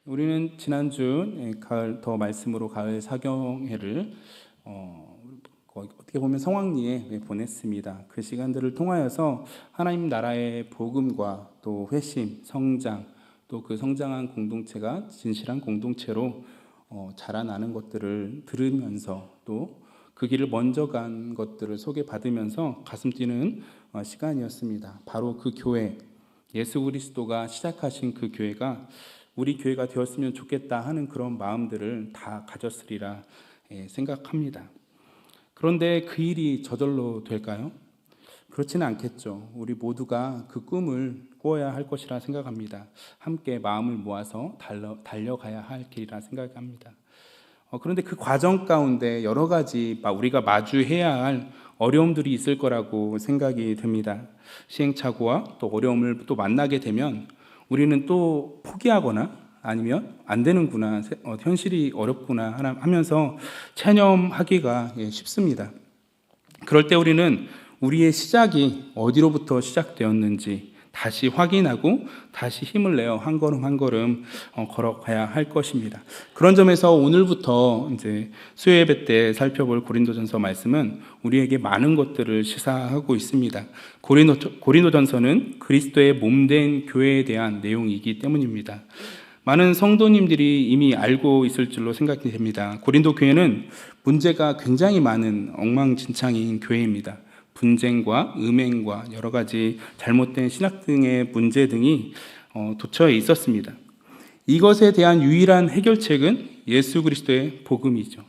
우리는 지난주 가을 더 말씀으로 가을 사경회를 어떻게 보면 성황리에 보냈습니다. 그 시간들을 통하여서 하나님 나라의 복음과 또 회심, 성장, 또 그 성장한 공동체가 진실한 공동체로 자라나는 것들을 들으면서 또 그 길을 먼저 간 것들을 소개받으면서 가슴 뛰는 시간이었습니다. 바로 그 교회, 예수 그리스도가 시작하신 그 교회가 우리 교회가 되었으면 좋겠다 하는 그런 마음들을 다 가졌으리라 생각합니다. 그런데 그 일이 저절로 될까요? 그렇지는 않겠죠. 우리 모두가 그 꿈을 꾸어야 할 것이라 생각합니다. 함께 마음을 모아서 달려가야 할 길이라 생각합니다. 그런데 그 과정 가운데 여러 가지 우리가 마주해야 할 어려움들이 있을 거라고 생각이 듭니다. 시행착오와 또 어려움을 또 만나게 되면 우리는 또 포기하거나 아니면 안 되는구나, 현실이 어렵구나 하면서 체념하기가 쉽습니다. 그럴 때 우리는 우리의 시작이 어디로부터 시작되었는지 다시 확인하고 다시 힘을 내어 한 걸음 한 걸음 걸어가야 할 것입니다. 그런 점에서 오늘부터 이제 수요예배 때 살펴볼 고린도전서 말씀은 우리에게 많은 것들을 시사하고 있습니다. 고린도전서는 그리스도의 몸된 교회에 대한 내용이기 때문입니다. 많은 성도님들이 이미 알고 있을 줄로 생각이 됩니다. 고린도 교회는 문제가 굉장히 많은 엉망진창인 교회입니다. 분쟁과 음행과 여러 가지 잘못된 신학 등의 문제 등이 도처에 있었습니다. 이것에 대한 유일한 해결책은 예수 그리스도의 복음이죠.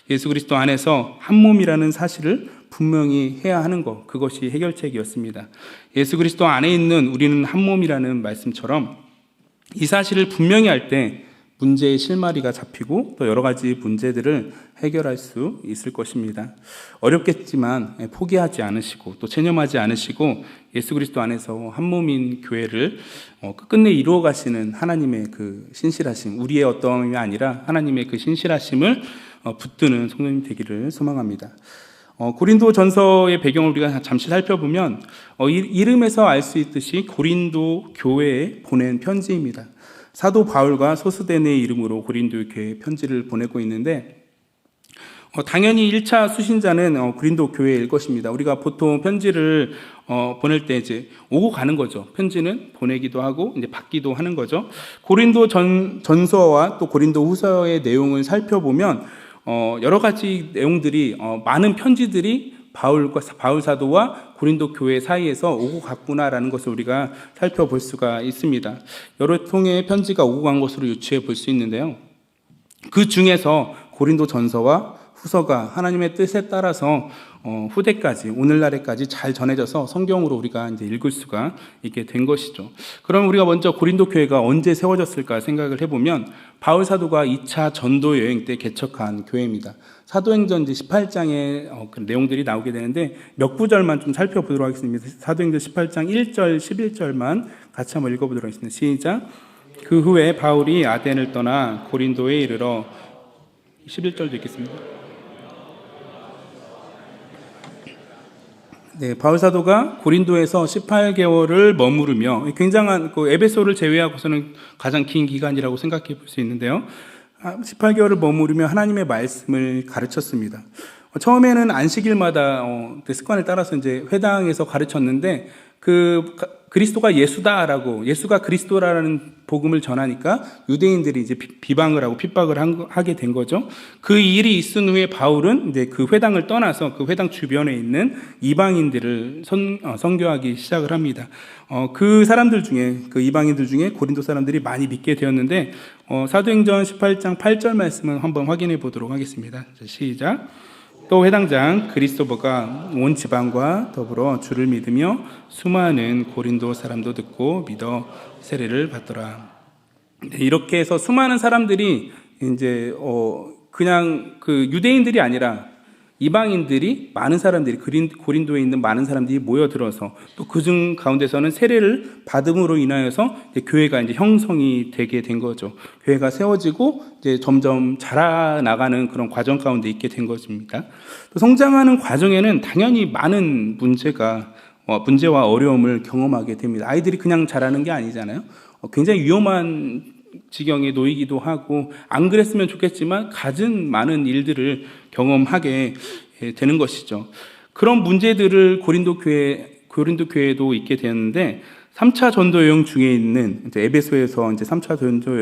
예수 그리스도 안에서 한 몸이라는 사실을 분명히 해야 하는 것, 그것이 해결책이었습니다. 예수 그리스도 안에 있는 우리는 한 몸이라는 말씀처럼 이 사실을 분명히 할 때 문제의 실마리가 잡히고 또 여러 가지 문제들을 해결할 수 있을 것입니다. 어렵겠지만 포기하지 않으시고 또 체념하지 않으시고 예수 그리스도 안에서 한 몸인 교회를 끝끝내 이루어 가시는 하나님의 그 신실하심, 우리의 어떠함이 아니라 하나님의 그 신실하심을 붙드는 성도님 되기를 소망합니다. 고린도 전서의 배경을 우리가 잠시 살펴보면 이름에서 알 수 있듯이 고린도 교회에 보낸 편지입니다. 사도 바울과 소스데네의 이름으로 고린도 교회에 편지를 보내고 있는데 당연히 1차 수신자는 고린도 교회일 것입니다. 우리가 보통 편지를 보낼 때 이제 오고 가는 거죠. 편지는 보내기도 하고 이제 받기도 하는 거죠. 고린도 전서와 또 고린도 후서의 내용을 살펴보면 여러 가지 내용들이 많은 편지들이 바울 사도와 고린도 교회 사이에서 오고 갔구나라는 것을 우리가 살펴볼 수가 있습니다. 여러 통의 편지가 오고 간 것으로 유추해 볼 수 있는데요. 그 중에서 고린도 전서와 후서가 하나님의 뜻에 따라서 후대까지 오늘날에까지 잘 전해져서 성경으로 우리가 이제 읽을 수가 있게 된 것이죠. 그럼 우리가 먼저 고린도 교회가 언제 세워졌을까 생각을 해보면 바울 사도가 2차 전도 여행 때 개척한 교회입니다. 사도행전 18장의 그 내용들이 나오게 되는데 몇 구절만 좀 살펴보도록 하겠습니다. 사도행전 18장 1절 11절만 같이 한번 읽어보도록 하겠습니다. 시작. 그 후에 바울이 아덴을 떠나 고린도에 이르러 11절도 읽겠습니다. 네, 바울 사도가 고린도에서 18개월을 머무르며 굉장한 에베소를 제외하고서는 가장 긴 기간이라고 생각해 볼 수 있는데요. 18개월을 머무르며 하나님의 말씀을 가르쳤습니다. 처음에는 안식일마다 습관을 따라서 이제 회당에서 가르쳤는데 그리스도가 예수다라고 예수가 그리스도라는 복음을 전하니까 유대인들이 이제 비방을 하고 핍박을 하게 된 거죠. 그 일이 있은 후에 바울은 이제 그 회당을 떠나서 그 회당 주변에 있는 이방인들을 선교하기 시작을 합니다. 그 사람들 중에 그 이방인들 중에 고린도 사람들이 많이 믿게 되었는데 사도행전 18장 8절 말씀을 한번 확인해 보도록 하겠습니다. 시작. 또 회당장 그리스도버가 온 지방과 더불어 주를 믿으며 수많은 고린도 사람도 듣고 믿어 세례를 받더라. 이렇게 해서 수많은 사람들이 이제 그냥 그 유대인들이 아니라 이방인들이 많은 사람들이 고린도에 있는 많은 사람들이 모여들어서 또 그중 가운데서는 세례를 받음으로 인하여서 이제 교회가 이제 형성이 되게 된 거죠. 교회가 세워지고 이제 점점 자라나가는 그런 과정 가운데 있게 된 것입니다. 또 성장하는 과정에는 당연히 많은 문제와 어려움을 경험하게 됩니다. 아이들이 그냥 자라는 게 아니잖아요. 굉장히 위험한 지경에 놓이기도 하고 안 그랬으면 좋겠지만 갖은 많은 일들을 경험하게 되는 것이죠. 그런 문제들을 고린도 교회에도 있게 되었는데 3차 전도 여행 중에 있는 에베소에서 이제 3차 전도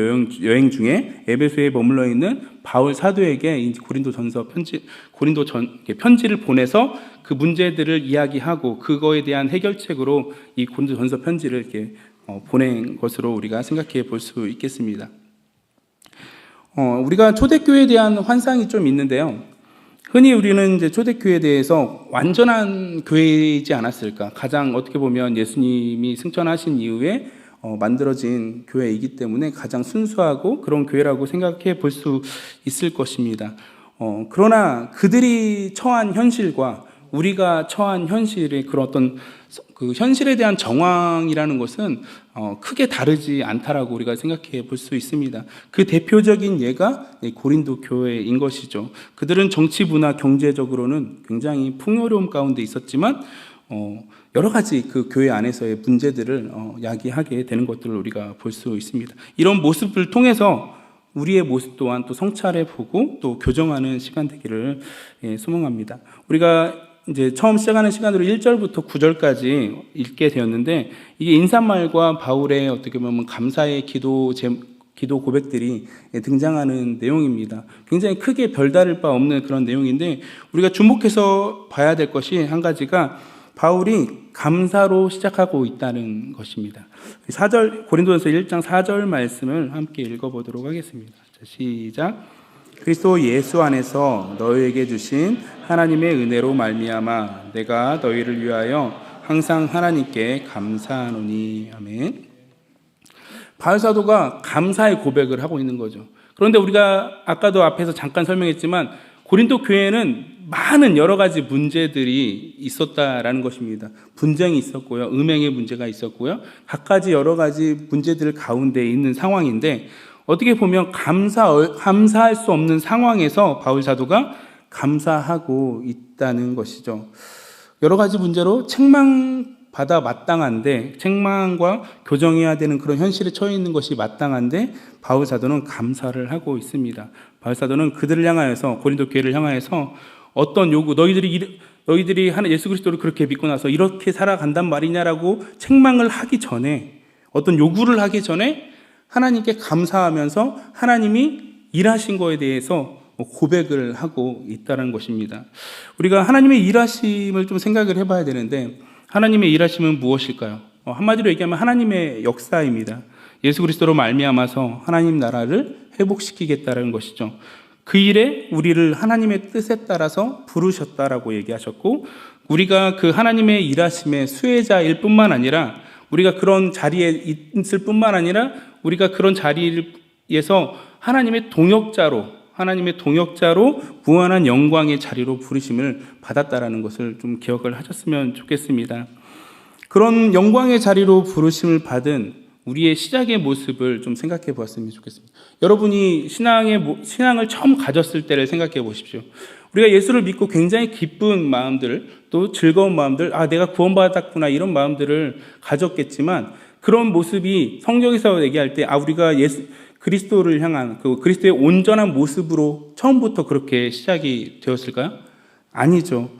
여행 중에 에베소에 머물러 있는 바울 사도에게 이제 편지를 보내서 그 문제들을 이야기하고 그거에 대한 해결책으로 이 고린도전서 편지를 이렇게 보낸 것으로 우리가 생각해 볼 수 있겠습니다. 우리가 초대교회에 대한 환상이 좀 있는데요. 흔히 우리는 이제 초대교회에 대해서 완전한 교회이지 않았을까? 가장 어떻게 보면 예수님이 승천하신 이후에 만들어진 교회이기 때문에 가장 순수하고 그런 교회라고 생각해 볼 수 있을 것입니다. 그러나 그들이 처한 현실과 우리가 처한 현실의 그런 어떤 그 현실에 대한 정황이라는 것은 크게 다르지 않다라고 우리가 생각해 볼 수 있습니다. 그 대표적인 예가 고린도 교회인 것이죠. 그들은 정치, 문화, 경제적으로는 굉장히 풍요로움 가운데 있었지만 여러 가지 그 교회 안에서의 문제들을 야기하게 되는 것들을 우리가 볼 수 있습니다. 이런 모습을 통해서 우리의 모습 또한 또 성찰해 보고 또 교정하는 시간 되기를 소망합니다. 우리가 이제 처음 시작하는 시간으로 1절부터 9절까지 읽게 되었는데 이게 인사말과 바울의 어떻게 보면 감사의 기도 고백들이 등장하는 내용입니다. 굉장히 크게 별다를 바 없는 그런 내용인데 우리가 주목해서 봐야 될 것이 한 가지가 바울이 감사로 시작하고 있다는 것입니다. 4절 고린도전서 1장 4절 말씀을 함께 읽어보도록 하겠습니다. 자, 시작. 그리스도 예수 안에서 너희에게 주신 하나님의 은혜로 말미암아 내가 너희를 위하여 항상 하나님께 감사하노니. 아멘. 바울 사도가 감사의 고백을 하고 있는 거죠. 그런데 우리가 아까도 앞에서 잠깐 설명했지만 고린도 교회에는 많은 여러 가지 문제들이 있었다라는 것입니다. 분쟁이 있었고요, 음행의 문제가 있었고요, 각가지 여러 가지 문제들 가운데 있는 상황인데 어떻게 보면 감사할 수 없는 상황에서 바울 사도가 감사하고 있다는 것이죠. 여러 가지 문제로 책망받아 마땅한데, 책망과 교정해야 되는 그런 현실에 처해 있는 것이 마땅한데 바울 사도는 감사를 하고 있습니다. 바울 사도는 그들을 향하여서, 고린도 교회를 향하여서 어떤 요구, 너희들이 예수 그리스도를 그렇게 믿고 나서 이렇게 살아간단 말이냐라고 책망을 하기 전에, 어떤 요구를 하기 전에 하나님께 감사하면서 하나님이 일하신 거에 대해서 고백을 하고 있다는 것입니다. 우리가 하나님의 일하심을 좀 생각을 해봐야 되는데 하나님의 일하심은 무엇일까요? 한마디로 얘기하면 하나님의 역사입니다. 예수 그리스도로 말미암아서 하나님 나라를 회복시키겠다는 것이죠. 그 일에 우리를 하나님의 뜻에 따라서 부르셨다라고 얘기하셨고, 우리가 그 하나님의 일하심의 수혜자일 뿐만 아니라 우리가 그런 자리에 있을 뿐만 아니라 우리가 그런 자리에서 하나님의 동역자로 무한한 영광의 자리로 부르심을 받았다라는 것을 좀 기억을 하셨으면 좋겠습니다. 그런 영광의 자리로 부르심을 받은 우리의 시작의 모습을 좀 생각해 보았으면 좋겠습니다. 여러분이 신앙을 처음 가졌을 때를 생각해 보십시오. 우리가 예수를 믿고 굉장히 기쁜 마음들, 또 즐거운 마음들, 내가 구원받았구나, 이런 마음들을 가졌겠지만, 그런 모습이 성경에서 얘기할 때, 우리가 그리스도를 향한 그 그리스도의 온전한 모습으로 처음부터 그렇게 시작이 되었을까요? 아니죠.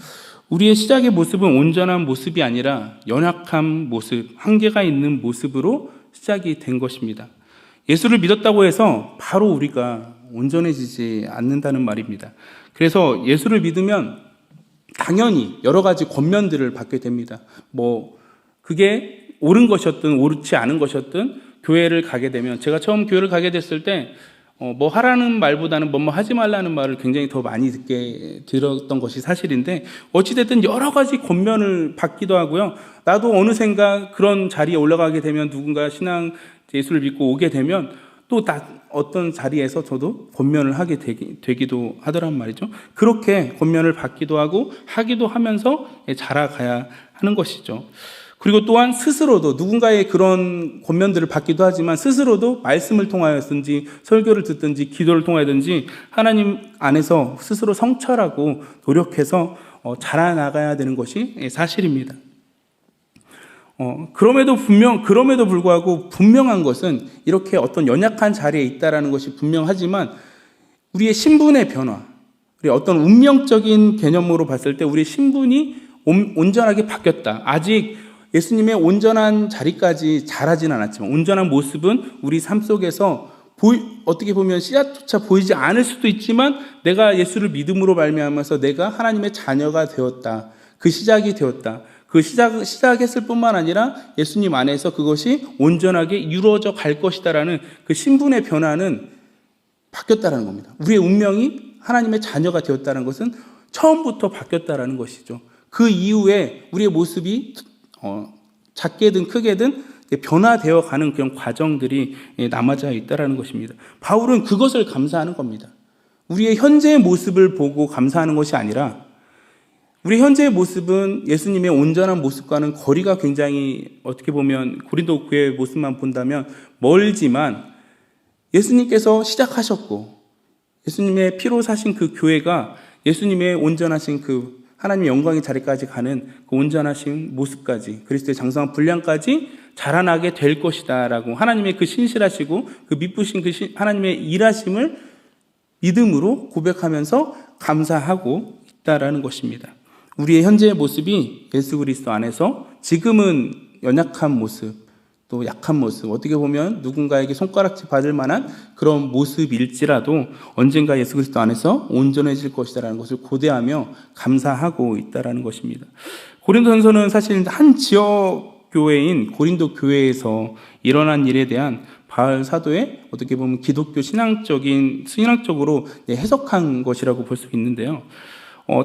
우리의 시작의 모습은 온전한 모습이 아니라 연약한 모습, 한계가 있는 모습으로 시작이 된 것입니다. 예수를 믿었다고 해서 바로 우리가 온전해지지 않는다는 말입니다. 그래서 예수를 믿으면 당연히 여러 가지 권면들을 받게 됩니다. 그게 옳은 것이었든 옳지 않은 것이었든 교회를 가게 되면, 제가 처음 교회를 가게 됐을 때 하라는 말보다는 하지 말라는 말을 굉장히 더 많이 들었던 것이 사실인데, 어찌됐든 여러 가지 권면을 받기도 하고요. 나도 어느샌가 그런 자리에 올라가게 되면, 누군가 예수를 믿고 오게 되면 또 어떤 자리에서 저도 권면을 하게 되기도 하더란 말이죠. 그렇게 권면을 받기도 하고 하기도 하면서 자라가야 하는 것이죠. 그리고 또한 스스로도 누군가의 그런 권면들을 받기도 하지만 스스로도 말씀을 통하였든지 설교를 듣든지 기도를 통하든지 하나님 안에서 스스로 성찰하고 노력해서 자라나가야 되는 것이 사실입니다. 그럼에도 불구하고 분명한 것은 이렇게 어떤 연약한 자리에 있다라는 것이 분명하지만 우리의 신분의 변화, 우리 어떤 운명적인 개념으로 봤을 때 우리의 신분이 온전하게 바뀌었다. 아직 예수님의 온전한 자리까지 자라진 않았지만 온전한 모습은 우리 삶 속에서 어떻게 보면 씨앗조차 보이지 않을 수도 있지만 내가 예수를 믿음으로 말미암아서 내가 하나님의 자녀가 되었다. 그 시작이 되었다. 그 시작했을 뿐만 아니라 예수님 안에서 그것이 온전하게 이루어져 갈 것이다라는 그 신분의 변화는 바뀌었다라는 겁니다. 우리의 운명이 하나님의 자녀가 되었다는 것은 처음부터 바뀌었다라는 것이죠. 그 이후에 우리의 모습이 작게든 크게든 변화되어 가는 그런 과정들이 남아져 있다라는 것입니다. 바울은 그것을 감사하는 겁니다. 우리의 현재의 모습을 보고 감사하는 것이 아니라 우리 현재의 모습은 예수님의 온전한 모습과는 거리가 굉장히 어떻게 보면 고린도 교회의 모습만 본다면 멀지만 예수님께서 시작하셨고 예수님의 피로 사신 그 교회가 예수님의 온전하신 그 하나님의 영광의 자리까지 가는 그 온전하신 모습까지 그리스도의 장성한 분량까지 자라나게 될 것이다 라고 하나님의 그 신실하시고 그 미쁘신 그 하나님의 일하심을 믿음으로 고백하면서 감사하고 있다라는 것입니다. 우리의 현재의 모습이 예수 그리스도 안에서 지금은 연약한 모습, 또 약한 모습, 어떻게 보면 누군가에게 손가락질 받을 만한 그런 모습일지라도 언젠가 예수 그리스도 안에서 온전해질 것이다라는 것을 고대하며 감사하고 있다라는 것입니다. 고린도전서는 사실 한 지역 교회인 고린도 교회에서 일어난 일에 대한 바울 사도의 어떻게 보면 기독교 신앙적으로 해석한 것이라고 볼 수 있는데요.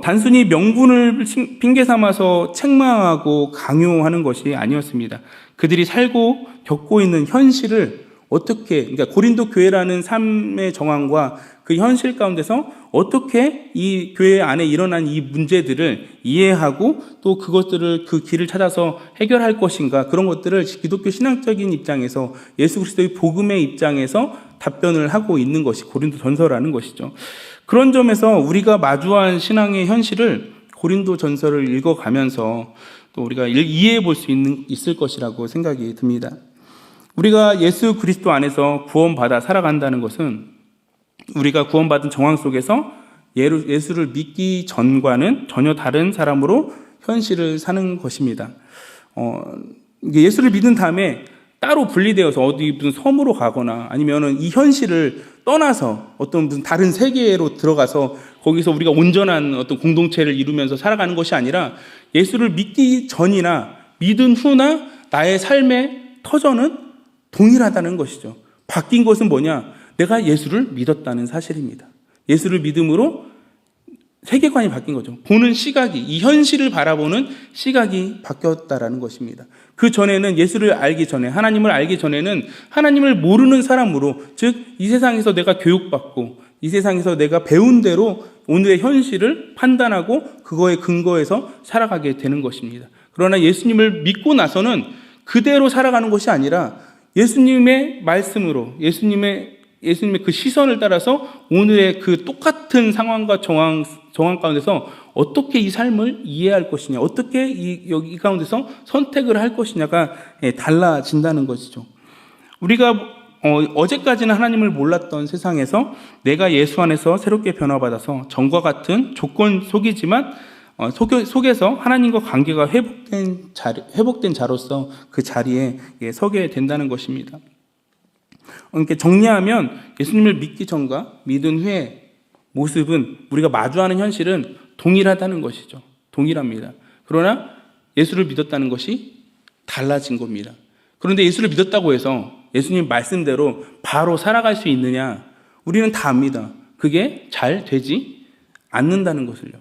단순히 명분을 핑계 삼아서 책망하고 강요하는 것이 아니었습니다. 그들이 살고 겪고 있는 현실을 그러니까 고린도 교회라는 삶의 정황과 그 현실 가운데서 어떻게 이 교회 안에 일어난 이 문제들을 이해하고 또 그것들을 그 길을 찾아서 해결할 것인가, 그런 것들을 기독교 신앙적인 입장에서 예수 그리스도의 복음의 입장에서 답변을 하고 있는 것이 고린도전서라는 것이죠. 그런 점에서 우리가 마주한 신앙의 현실을 고린도전서를 읽어가면서 또 우리가 이해해 볼 수 있을 것이라고 생각이 듭니다. 우리가 예수 그리스도 안에서 구원받아 살아간다는 것은 우리가 구원받은 정황 속에서 예수를 믿기 전과는 전혀 다른 사람으로 현실을 사는 것입니다. 예수를 믿은 다음에 따로 분리되어서 어디 무슨 섬으로 가거나 아니면은 이 현실을 떠나서 어떤 무슨 다른 세계로 들어가서 거기서 우리가 온전한 어떤 공동체를 이루면서 살아가는 것이 아니라 예수를 믿기 전이나 믿은 후나 나의 삶의 터전은 동일하다는 것이죠. 바뀐 것은 뭐냐? 내가 예수를 믿었다는 사실입니다. 예수를 믿음으로 세계관이 바뀐 거죠. 보는 시각이, 이 현실을 바라보는 시각이 바뀌었다라는 것입니다. 그 전에는 예수를 알기 전에, 하나님을 알기 전에는 하나님을 모르는 사람으로, 즉 이 세상에서 내가 교육받고 이 세상에서 내가 배운 대로 오늘의 현실을 판단하고 그거에 근거해서 살아가게 되는 것입니다. 그러나 예수님을 믿고 나서는 그대로 살아가는 것이 아니라 예수님의 말씀으로, 예수님의 그 시선을 따라서 오늘의 그 똑같은 상황과 정황 가운데서 어떻게 이 삶을 이해할 것이냐, 어떻게 이 가운데서 선택을 할 것이냐가 달라진다는 것이죠. 우리가 어제까지는 하나님을 몰랐던 세상에서 내가 예수 안에서 새롭게 변화받아서 전과 같은 조건 속이지만 속에서 하나님과 관계가 회복된 자로서 그 자리에 서게 된다는 것입니다. 이렇게 정리하면 예수님을 믿기 전과 믿은 후의 모습은, 우리가 마주하는 현실은 동일하다는 것이죠. 동일합니다. 그러나 예수를 믿었다는 것이 달라진 겁니다. 그런데 예수를 믿었다고 해서 예수님 말씀대로 바로 살아갈 수 있느냐? 우리는 다 압니다. 그게 잘 되지 않는다는 것을요.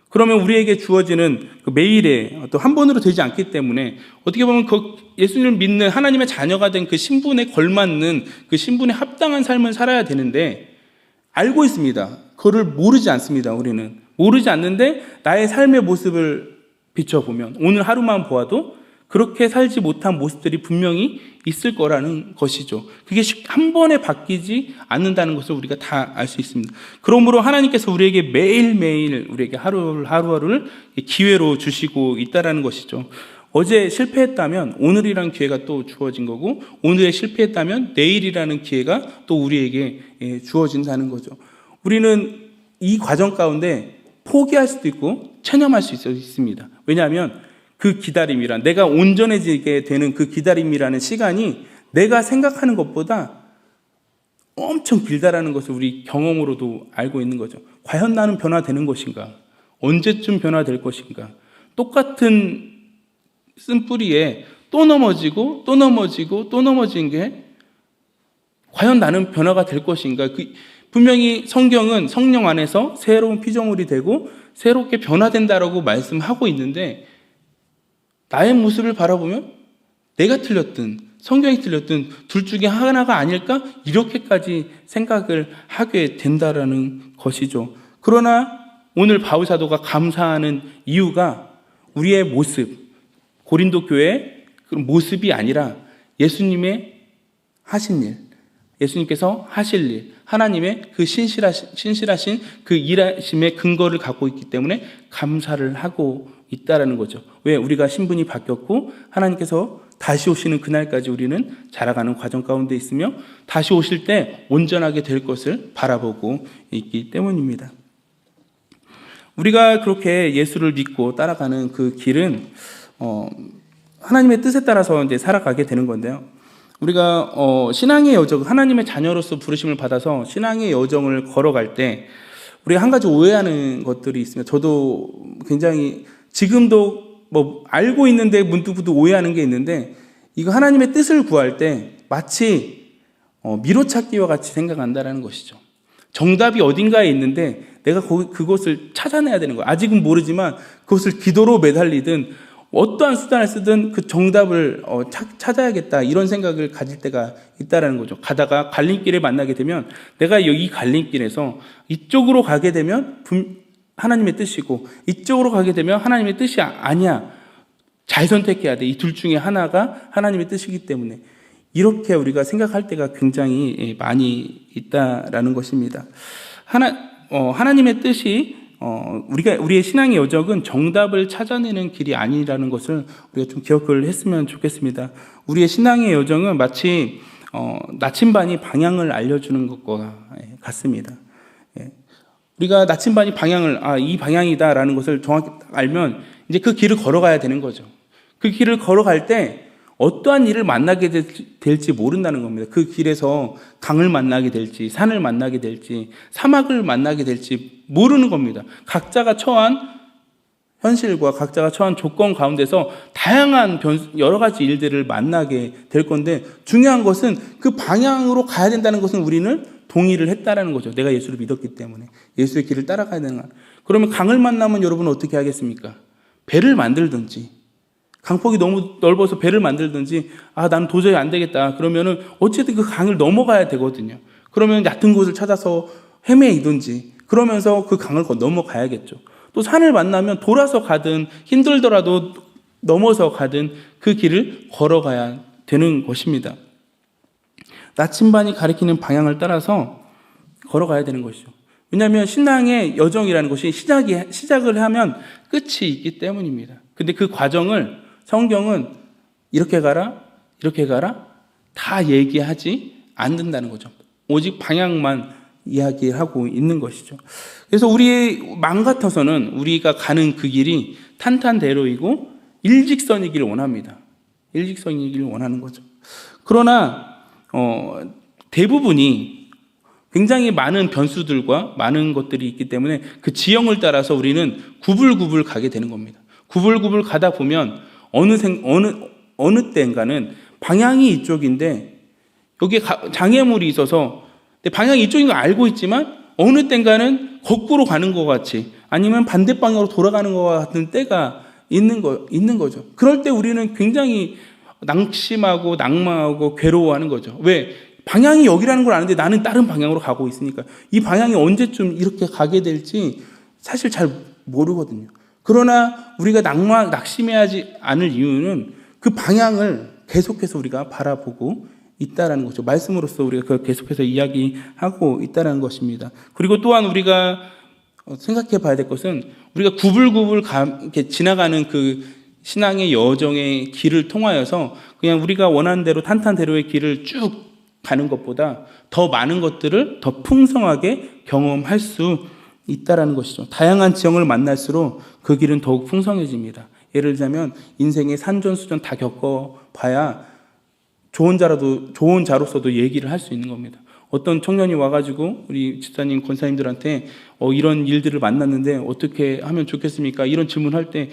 그러면 우리에게 주어지는 그 매일에 또 한 번으로 되지 않기 때문에 어떻게 보면 그 예수님을 믿는 하나님의 자녀가 된 그 신분에 걸맞는 그 신분에 합당한 삶을 살아야 되는데 알고 있습니다. 그거를 모르지 않습니다. 우리는 모르지 않는데 나의 삶의 모습을 비춰보면 오늘 하루만 보아도 그렇게 살지 못한 모습들이 분명히 있을 거라는 것이죠. 그게 한 번에 바뀌지 않는다는 것을 우리가 다 알 수 있습니다. 그러므로 하나님께서 우리에게 매일매일 우리에게 하루하루를 기회로 주시고 있다는 것이죠. 어제 실패했다면 오늘이라는 기회가 또 주어진 거고, 오늘에 실패했다면 내일이라는 기회가 또 우리에게 주어진다는 거죠. 우리는 이 과정 가운데 포기할 수도 있고 체념할 수 있습니다. 왜냐하면 그 기다림이란, 내가 온전해지게 되는 그 기다림이라는 시간이 내가 생각하는 것보다 엄청 길다라는 것을 우리 경험으로도 알고 있는 거죠. 과연 나는 변화되는 것인가? 언제쯤 변화될 것인가? 똑같은 쓴뿌리에 또 넘어지고 또 넘어지고 또 넘어진 게 과연 나는 변화가 될 것인가? 분명히 성경은 성령 안에서 새로운 피조물이 되고 새롭게 변화된다라고 말씀하고 있는데, 나의 모습을 바라보면 내가 틀렸든 성경이 틀렸든 둘 중에 하나가 아닐까? 이렇게까지 생각을 하게 된다라는 것이죠. 그러나 오늘 바울 사도가 감사하는 이유가 우리의 모습, 고린도 교회의 그 모습이 아니라 예수님의 하신 일, 예수님께서 하실 일, 하나님의 그 신실하신 그 일하심의 근거를 갖고 있기 때문에 감사를 하고 있다라는 거죠. 왜? 우리가 신분이 바뀌었고 하나님께서 다시 오시는 그날까지 우리는 자라가는 과정 가운데 있으며 다시 오실 때 온전하게 될 것을 바라보고 있기 때문입니다. 우리가 그렇게 예수를 믿고 따라가는 그 길은 하나님의 뜻에 따라서 이제 살아가게 되는 건데요. 우리가 신앙의 여정, 하나님의 자녀로서 부르심을 받아서 신앙의 여정을 걸어갈 때 우리가 한 가지 오해하는 것들이 있습니다. 저도 굉장히 지금도 알고 있는데 문득 오해하는 게 있는데, 이거 하나님의 뜻을 구할 때 마치 미로찾기와 같이 생각한다는 것이죠. 정답이 어딘가에 있는데 내가 그것을 찾아내야 되는 거예요. 아직은 모르지만 그것을 기도로 매달리든 어떠한 수단을 쓰든 그 정답을 찾아야겠다, 이런 생각을 가질 때가 있다는 거죠. 가다가 갈림길을 만나게 되면 내가 이 갈림길에서 이쪽으로 가게 되면 하나님의 뜻이고 이쪽으로 가게 되면 하나님의 뜻이 아니야. 잘 선택해야 돼. 이 둘 중에 하나가 하나님의 뜻이기 때문에 이렇게 우리가 생각할 때가 굉장히 많이 있다라는 것입니다. 하나님의 뜻이 우리의 신앙의 여정은 정답을 찾아내는 길이 아니라는 것을 우리가 좀 기억을 했으면 좋겠습니다. 우리의 신앙의 여정은 마치 나침반이 방향을 알려주는 것과 같습니다. 우리가 나침반이 방향을 이 방향이다라는 것을 정확히 알면 이제 그 길을 걸어가야 되는 거죠. 그 길을 걸어갈 때 어떠한 일을 만나게 될지 모른다는 겁니다. 그 길에서 강을 만나게 될지 산을 만나게 될지 사막을 만나게 될지 모르는 겁니다. 각자가 처한 현실과 각자가 처한 조건 가운데서 다양한 여러 가지 일들을 만나게 될 건데, 중요한 것은 그 방향으로 가야 된다는 것은 우리는 동의를 했다라는 거죠. 내가 예수를 믿었기 때문에 예수의 길을 따라가야 되는 거. 그러면 강을 만나면 여러분은 어떻게 하겠습니까? 배를 만들든지, 강폭이 너무 넓어서 배를 만들든지, 난 도저히 안 되겠다 그러면은 어쨌든 그 강을 넘어가야 되거든요. 그러면 얕은 곳을 찾아서 헤매이든지 그러면서 그 강을 넘어가야겠죠. 또 산을 만나면 돌아서 가든 힘들더라도 넘어서 가든 그 길을 걸어가야 되는 것입니다. 나침반이 가리키는 방향을 따라서 걸어가야 되는 것이죠. 왜냐하면 신앙의 여정이라는 것이 시작을 하면 끝이 있기 때문입니다. 근데 그 과정을 성경은 이렇게 가라 다 얘기하지 않는다는 거죠. 오직 방향만 이야기하고 있는 것이죠. 그래서 우리의 마음 같아서는 우리가 가는 그 길이 탄탄대로이고 일직선이길 원합니다. 일직선이길 원하는 거죠. 그러나 대부분이 굉장히 많은 변수들과 많은 것들이 있기 때문에 그 지형을 따라서 우리는 구불구불 가게 되는 겁니다. 구불구불 가다 보면 어느 때인가는 방향이 이쪽인데 여기에 장애물이 있어서 방향이 이쪽인 걸 알고 있지만 어느 때인가는 거꾸로 가는 것 같이 아니면 반대 방향으로 돌아가는 것 같은 때가 있는 거죠. 그럴 때 우리는 굉장히 낙심하고 낭망하고 괴로워하는 거죠. 왜? 방향이 여기라는 걸 아는데 나는 다른 방향으로 가고 있으니까 이 방향이 언제쯤 이렇게 가게 될지 사실 잘 모르거든요. 그러나 우리가 낙심해하지 않을 이유는 그 방향을 계속해서 우리가 바라보고 있다라는 거죠. 말씀으로써 우리가 그걸 계속해서 이야기하고 있다는 것입니다. 그리고 또한 우리가 생각해 봐야 될 것은 우리가 구불구불 이렇게 지나가는 그 신앙의 여정의 길을 통하여서 그냥 우리가 원하는 대로 탄탄대로의 길을 쭉 가는 것보다 더 많은 것들을 더 풍성하게 경험할 수 있다라는 것이죠. 다양한 지형을 만날수록 그 길은 더욱 풍성해집니다. 예를 들자면 인생의 산전수전 다 겪어봐야 좋은 자로서도 얘기를 할 수 있는 겁니다. 어떤 청년이 와가지고 우리 집사님, 권사님들한테 이런 일들을 만났는데 어떻게 하면 좋겠습니까? 이런 질문할 때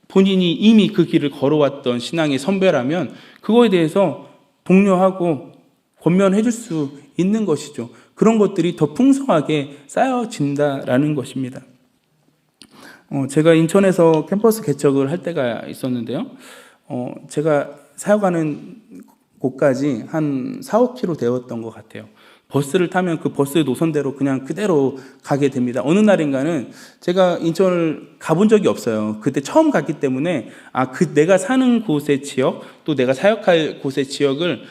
본인이 이미 그 길을 걸어왔던 신앙의 선배라면 그거에 대해서 독려하고 권면해 줄 수 있는 것이죠. 그런 것들이 더 풍성하게 쌓여진다라는 것입니다. 제가 인천에서 캠퍼스 개척을 할 때가 있었는데요. 제가 사역하는 곳까지 한 4, 5km 되었던 것 같아요. 버스를 타면 그 버스 노선대로 그냥 그대로 가게 됩니다. 어느 날인가는 제가 인천을 가본 적이 없어요. 그때 처음 갔기 때문에 내가 사는 곳의 지역, 또 내가 사역할 곳의 지역을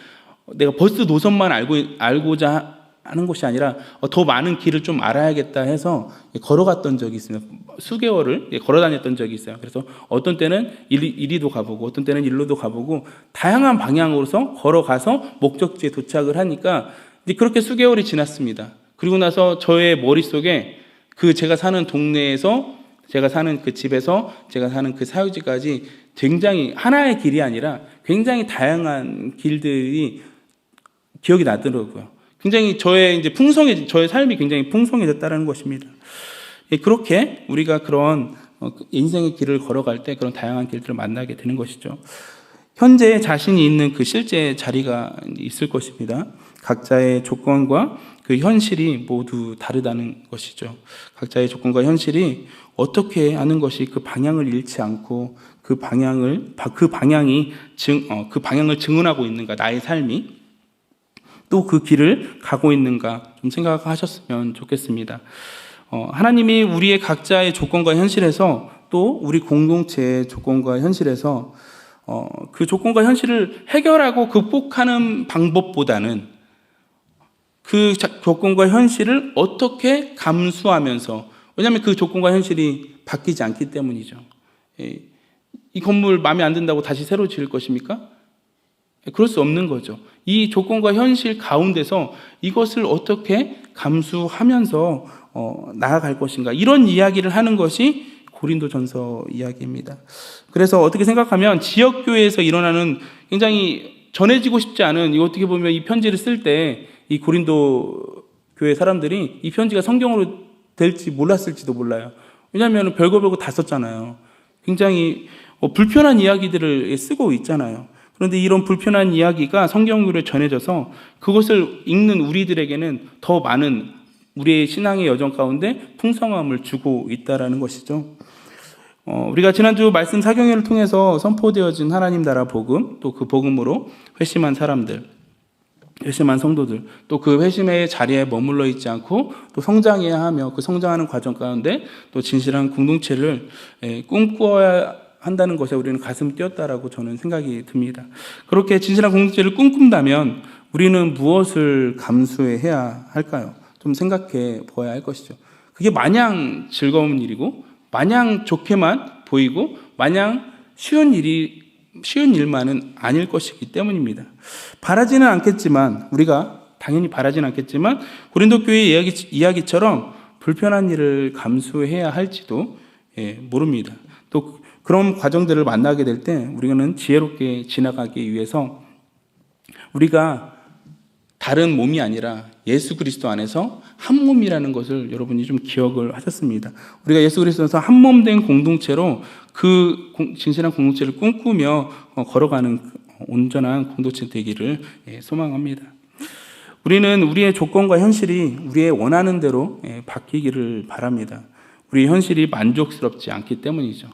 내가 버스 노선만 알고자 하는 것이 아니라 더 많은 길을 좀 알아야겠다 해서 걸어갔던 적이 있습니다. 수개월을 걸어 다녔던 적이 있어요. 그래서 어떤 때는 이리도 가보고 어떤 때는 일로도 가보고 다양한 방향으로서 걸어가서 목적지에 도착을 하니까 그렇게 수개월이 지났습니다. 그리고 나서 저의 머릿속에 제가 사는 동네에서 제가 사는 그 집에서 제가 사는 그 사유지까지 굉장히 하나의 길이 아니라 굉장히 다양한 길들이 기억이 나더라고요. 굉장히 저의 삶이 굉장히 풍성해졌다는 것입니다. 그렇게 우리가 그런 인생의 길을 걸어갈 때 그런 다양한 길들을 만나게 되는 것이죠. 현재 자신이 있는 그 실제 자리가 있을 것입니다. 각자의 조건과 그 현실이 모두 다르다는 것이죠. 각자의 조건과 현실이 어떻게 하는 것이 그 방향을 잃지 않고 그 방향을 증언하고 있는가, 나의 삶이 또 그 길을 가고 있는가 좀 생각하셨으면 좋겠습니다. 하나님이 우리의 각자의 조건과 현실에서 또 우리 공동체의 조건과 현실에서 그 조건과 현실을 해결하고 극복하는 방법보다는 그 조건과 현실을 어떻게 감수하면서, 왜냐하면 그 조건과 현실이 바뀌지 않기 때문이죠. 이 건물 마음에 안 든다고 다시 새로 지을 것입니까? 그럴 수 없는 거죠. 이 조건과 현실 가운데서 이것을 어떻게 감수하면서 나아갈 것인가, 이런 이야기를 하는 것이 고린도전서 이야기입니다. 그래서 어떻게 생각하면 지역교회에서 일어나는 굉장히 전해지고 싶지 않은, 어떻게 보면 이 편지를 쓸 때 이 고린도 교회 사람들이 이 편지가 성경으로 될지 몰랐을지도 몰라요. 왜냐하면 별거 다 썼잖아요. 굉장히 불편한 이야기들을 쓰고 있잖아요. 그런데 이런 불편한 이야기가 성경으로 전해져서 그것을 읽는 우리들에게는 더 많은 우리의 신앙의 여정 가운데 풍성함을 주고 있다는 것이죠. 우리가 지난주 말씀 사경회를 통해서 선포되어진 하나님 나라 복음, 또 그 복음으로 회심한 사람들, 회심한 성도들, 또 그 회심의 자리에 머물러 있지 않고 또 성장해야 하며 그 성장하는 과정 가운데 또 진실한 공동체를 꿈꿔야 한다는 것에 우리는 가슴 뛰었다라고 저는 생각이 듭니다. 그렇게 진실한 공동체를 꿈꾼다면 우리는 무엇을 감수해야 할까요? 좀 생각해 보아야 할 것이죠. 그게 마냥 즐거운 일이고 마냥 좋게만 보이고 마냥 쉬운 일만은 아닐 것이기 때문입니다. 바라지는 않겠지만, 우리가 당연히 바라지는 않겠지만 고린도 교회 이야기처럼 불편한 일을 감수해야 할지도 모릅니다. 또 그런 과정들을 만나게 될 때 우리는 지혜롭게 지나가기 위해서 우리가 다른 몸이 아니라 예수 그리스도 안에서 한 몸이라는 것을 여러분이 좀 기억을 하셨습니다. 우리가 예수 그리스도에서 한 몸 된 공동체로 그 진실한 공동체를 꿈꾸며 걸어가는 온전한 공동체 되기를 소망합니다. 우리는 우리의 조건과 현실이 우리의 원하는 대로 바뀌기를 바랍니다. 우리의 현실이 만족스럽지 않기 때문이죠.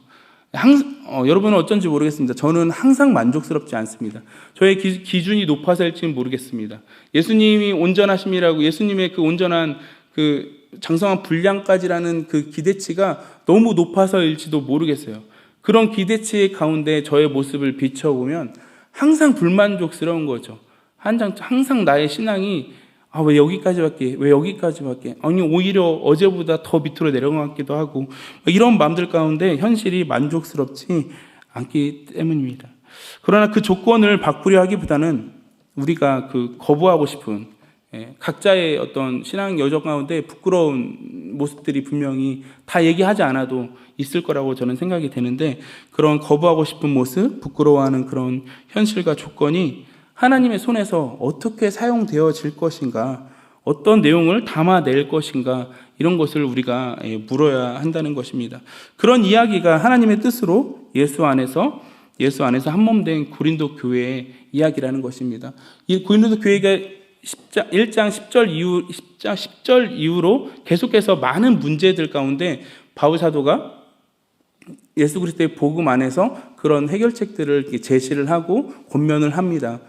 여러분은 어쩐지 모르겠습니다. 저는 항상 만족스럽지 않습니다. 저의 기준이 높아서일지는 모르겠습니다. 예수님이 온전하심이라고, 예수님의 그 온전한 그 장성한 분량까지라는 그 기대치가 너무 높아서일지도 모르겠어요. 그런 기대치 가운데 저의 모습을 비춰보면 항상 불만족스러운 거죠. 항상 나의 신앙이 왜 여기까지밖에, 아니 오히려 어제보다 더 밑으로 내려가기도 하고, 이런 마음들 가운데 현실이 만족스럽지 않기 때문입니다. 그러나 그 조건을 바꾸려 하기보다는 우리가 그 거부하고 싶은 각자의 어떤 신앙 여정 가운데 부끄러운 모습들이 분명히 다 얘기하지 않아도 있을 거라고 저는 생각이 되는데, 그런 거부하고 싶은 모습, 부끄러워하는 그런 현실과 조건이 하나님의 손에서 어떻게 사용되어질 것인가, 어떤 내용을 담아낼 것인가, 이런 것을 우리가 물어야 한다는 것입니다. 그런 이야기가 하나님의 뜻으로 예수 안에서 한몸된 고린도 교회의 이야기라는 것입니다. 이 고린도 교회가 1장 10절 이후로 계속해서 많은 문제들 가운데 바울 사도가 예수 그리스도의 복음 안에서 그런 해결책들을 제시를 하고 권면을 합니다.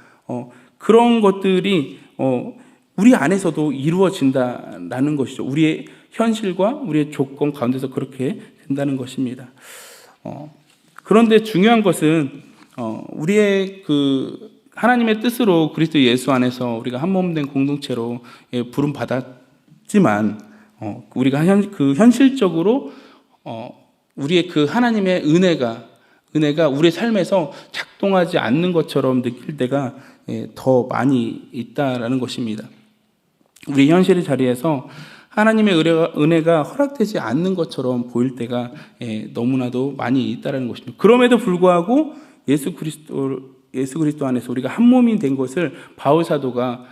그런 것들이 우리 안에서도 이루어진다라는 것이죠. 우리의 현실과 우리의 조건 가운데서 그렇게 된다는 것입니다. 그런데 중요한 것은 우리의 그 하나님의 뜻으로 그리스도 예수 안에서 우리가 한 몸 된 공동체로 부름 받았지만, 우리가 현실적으로 우리의 그 하나님의 은혜가 우리의 삶에서 작동하지 않는 것처럼 느낄 때가 더 많이 있다라는 것입니다. 우리 현실의 자리에서 하나님의 은혜가 허락되지 않는 것처럼 보일 때가 너무나도 많이 있다는 것입니다. 그럼에도 불구하고 예수 그리스도 안에서 우리가 한 몸이 된 것을 바울 사도가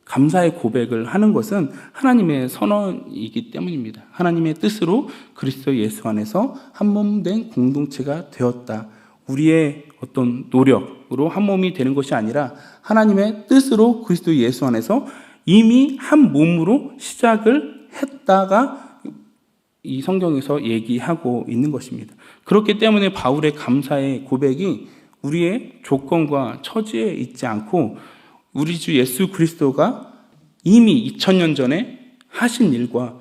감사의 고백을 하는 것은 하나님의 선언이기 때문입니다. 하나님의 뜻으로 그리스도 예수 안에서 한 몸 된 공동체가 되었다. 우리의 어떤 노력으로 한 몸이 되는 것이 아니라 하나님의 뜻으로 그리스도 예수 안에서 이미 한 몸으로 시작을 했다가 이 성경에서 얘기하고 있는 것입니다. 그렇기 때문에 바울의 감사의 고백이 우리의 조건과 처지에 있지 않고 우리 주 예수 그리스도가 이미 2000년 전에 하신 일과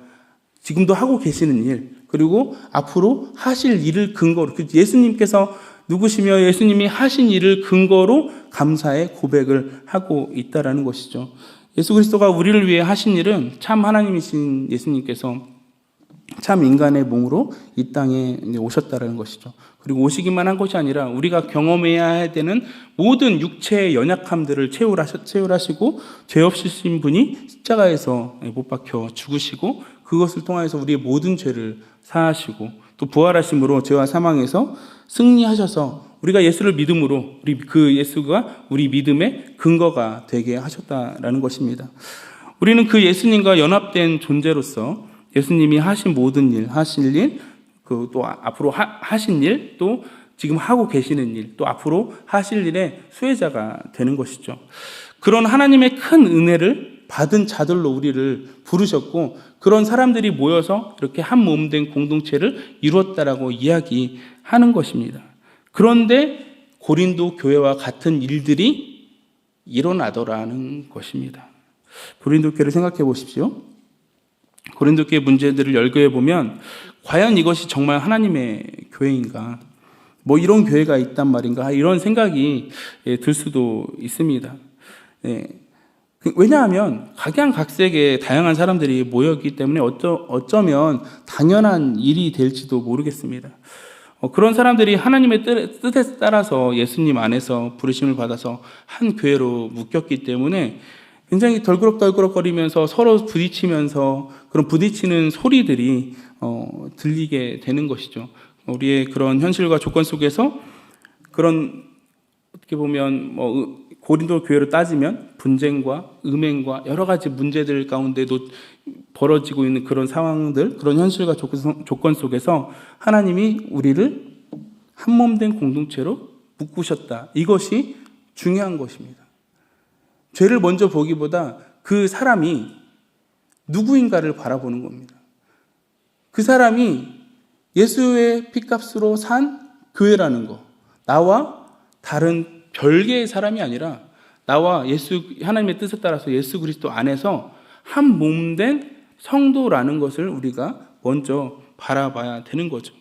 지금도 하고 계시는 일, 그리고 앞으로 하실 일을 근거로, 예수님께서 누구시며 예수님이 하신 일을 근거로 감사의 고백을 하고 있다라는 것이죠. 예수 그리스도가 우리를 위해 하신 일은 참 하나님이신 예수님께서 참 인간의 몸으로 이 땅에 오셨다라는 것이죠. 그리고 오시기만 한 것이 아니라 우리가 경험해야 되는 모든 육체의 연약함들을 채울하시고 죄 없으신 분이 십자가에서 못 박혀 죽으시고 그것을 통해서 우리의 모든 죄를 사하시고 또 부활하심으로 죄와 사망에서 승리하셔서 우리가 예수를 믿음으로 그 예수가 우리 믿음의 근거가 되게 하셨다라는 것입니다. 우리는 그 예수님과 연합된 존재로서 예수님이 하신 모든 일, 하실 일, 또 앞으로 하신 일, 또 지금 하고 계시는 일, 또 앞으로 하실 일의 수혜자가 되는 것이죠. 그런 하나님의 큰 은혜를 받은 자들로 우리를 부르셨고, 그런 사람들이 모여서 이렇게 한 몸 된 공동체를 이루었다라고 이야기하는 것입니다. 그런데 고린도 교회와 같은 일들이 일어나더라는 것입니다. 고린도 교회를 생각해 보십시오. 고린도 교회 문제들을 열거해 보면 과연 이것이 정말 하나님의 교회인가? 뭐 이런 교회가 있단 말인가? 이런 생각이 들 수도 있습니다. 왜냐하면 각양각색의 다양한 사람들이 모였기 때문에 어쩌면 당연한 일이 될지도 모르겠습니다. 그런 사람들이 하나님의 뜻에 따라서 예수님 안에서 부르심을 받아서 한 교회로 묶였기 때문에 굉장히 덜그럭덜그럭거리면서 서로 부딪히면서 그런 부딪히는 소리들이 들리게 되는 것이죠. 우리의 그런 현실과 조건 속에서 그런 어떻게 보면 고린도 교회로 따지면 분쟁과 음행과 여러 가지 문제들 가운데도 벌어지고 있는 그런 상황들, 그런 현실과 조건 속에서 하나님이 우리를 한 몸 된 공동체로 묶으셨다. 이것이 중요한 것입니다. 죄를 먼저 보기보다 그 사람이 누구인가를 바라보는 겁니다. 그 사람이 예수의 피값으로 산 교회라는 거, 나와 다른 별개의 사람이 아니라 나와 하나님의 뜻에 따라서 예수 그리스도 안에서 한 몸 된 성도라는 것을 우리가 먼저 바라봐야 되는 거죠.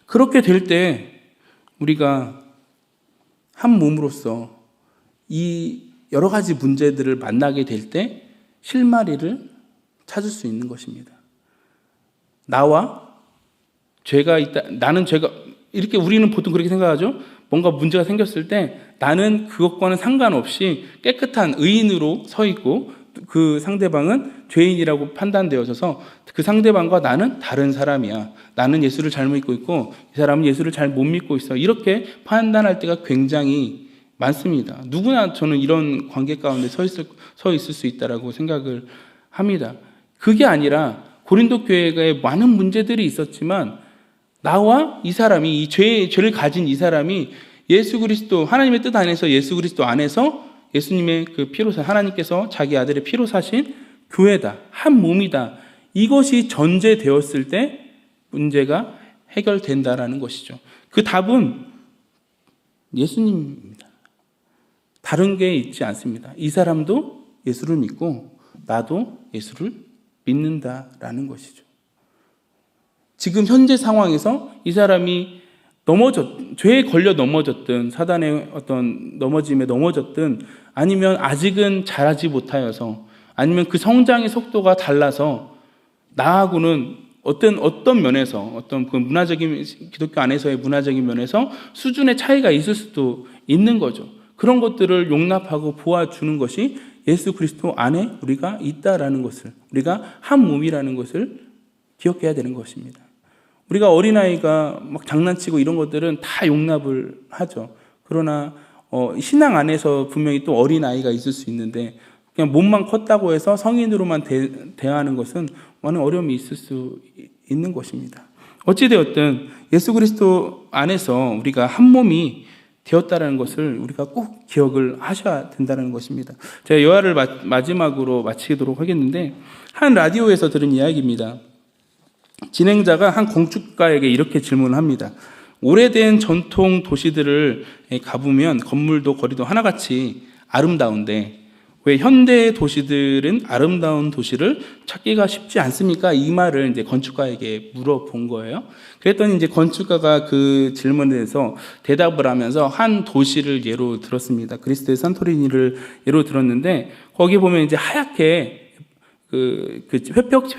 그렇게 될 때 우리가 한 몸으로서 이 여러 가지 문제들을 만나게 될 때 실마리를 찾을 수 있는 것입니다. 나와 죄가 있다. 나는 죄가 이렇게 우리는 보통 그렇게 생각하죠. 뭔가 문제가 생겼을 때 나는 그것과는 상관없이 깨끗한 의인으로 서 있고 그 상대방은 죄인이라고 판단되어져서 그 상대방과 나는 다른 사람이야. 나는 예수를 잘못 믿고 있고 이 사람은 예수를 잘 못 믿고 있어. 이렇게 판단할 때가 굉장히 많습니다. 누구나 저는 이런 관계 가운데 서 있을 수 있다라고 생각을 합니다. 그게 아니라 고린도 교회에 많은 문제들이 있었지만 나와 이 사람이 이 죄를 가진 이 사람이 예수 그리스도 하나님의 뜻 안에서 예수 그리스도 안에서 예수님의 그 피로 하나님께서 자기 아들의 피로 사신 교회다. 한 몸이다. 이것이 전제되었을 때 문제가 해결된다라는 것이죠. 그 답은 예수님입니다. 다른 게 있지 않습니다. 이 사람도 예수를 믿고 나도 예수를 믿는다라는 것이죠. 지금 현재 상황에서 이 사람이 죄에 걸려 넘어졌든 사단의 어떤 넘어짐에 넘어졌든 아니면 아직은 자라지 못하여서 아니면 그 성장의 속도가 달라서 나하고는 어떤 면에서 어떤 그 문화적인 기독교 안에서의 문화적인 면에서 수준의 차이가 있을 수도 있는 거죠. 그런 것들을 용납하고 보아주는 것이 예수 그리스도 안에 우리가 있다라는 것을, 우리가 한 몸이라는 것을 기억해야 되는 것입니다. 우리가 어린아이가 막 장난치고 이런 것들은 다 용납을 하죠. 그러나 신앙 안에서 분명히 또 어린아이가 있을 수 있는데 그냥 몸만 컸다고 해서 성인으로만 대하는 것은 많은 어려움이 있을 수 있는 것입니다. 어찌되었든 예수 그리스도 안에서 우리가 한 몸이 되었다는 것을 우리가 꼭 기억을 하셔야 된다는 것입니다. 제가 여하를 마지막으로 마치도록 하겠는데 한 라디오에서 들은 이야기입니다. 진행자가 한 건축가에게 이렇게 질문을 합니다. 오래된 전통 도시들을 가보면 건물도 거리도 하나같이 아름다운데 왜 현대 도시들은 아름다운 도시를 찾기가 쉽지 않습니까? 이 말을 이제 건축가에게 물어본 거예요. 그랬더니 이제 건축가가 그 질문에 대해서 대답을 하면서 한 도시를 예로 들었습니다. 그리스의 산토리니를 예로 들었는데 거기 보면 이제 하얗게 그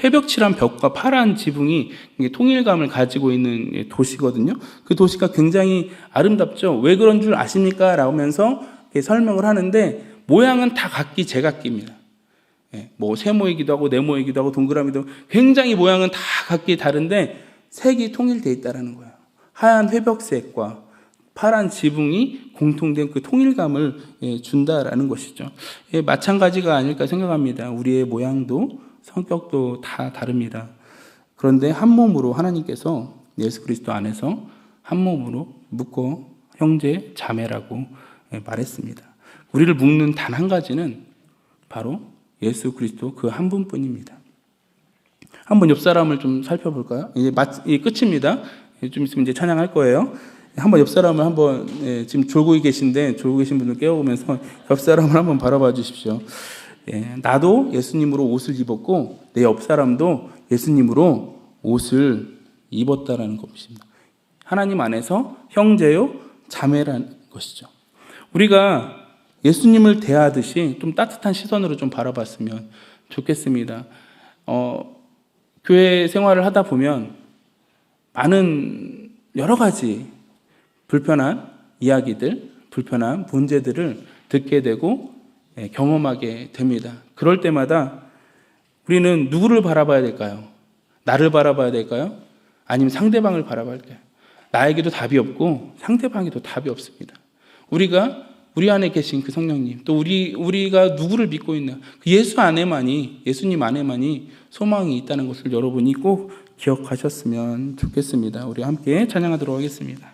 회벽칠한 벽과 파란 지붕이 통일감을 가지고 있는 도시거든요. 그 도시가 굉장히 아름답죠. 왜 그런 줄 아십니까? 라면서 설명을 하는데 모양은 다 각기 제각기입니다. 뭐 세모이기도 하고 네모이기도 하고 동그라미도 굉장히 모양은 다 각기 다른데 색이 통일되어 있다는 거예요. 하얀 회벽색과 파란 지붕이 공통된 그 통일감을 준다라는 것이죠. 마찬가지가 아닐까 생각합니다. 우리의 모양도 성격도 다 다릅니다. 그런데 한 몸으로 하나님께서 예수 그리스도 안에서 한 몸으로 묶어 형제 자매라고 말했습니다. 우리를 묶는 단 한 가지는 바로 예수 그리스도 그 한 분뿐입니다. 한번 옆 사람을 좀 살펴볼까요? 이제 끝입니다. 좀 있으면 이제 찬양할 거예요. 한번 옆 사람을 한번 지금 졸고 계신 분들 깨워보면서 옆 사람을 한번 바라봐 주십시오. 나도 예수님으로 옷을 입었고 내 옆 사람도 예수님으로 옷을 입었다라는 것입니다. 하나님 안에서 형제요 자매라는 것이죠. 우리가 예수님을 대하듯이 좀 따뜻한 시선으로 좀 바라봤으면 좋겠습니다. 교회 생활을 하다 보면 많은 여러 가지 불편한 이야기들, 불편한 문제들을 듣게 되고 경험하게 됩니다. 그럴 때마다 우리는 누구를 바라봐야 될까요? 나를 바라봐야 될까요? 아니면 상대방을 바라봐야 될까요? 나에게도 답이 없고 상대방에도 답이 없습니다. 우리가 우리 안에 계신 그 성령님, 또 우리가 누구를 믿고 있나, 그 예수님 안에만이 소망이 있다는 것을 여러분이 꼭 기억하셨으면 좋겠습니다. 우리 함께 찬양하도록 하겠습니다.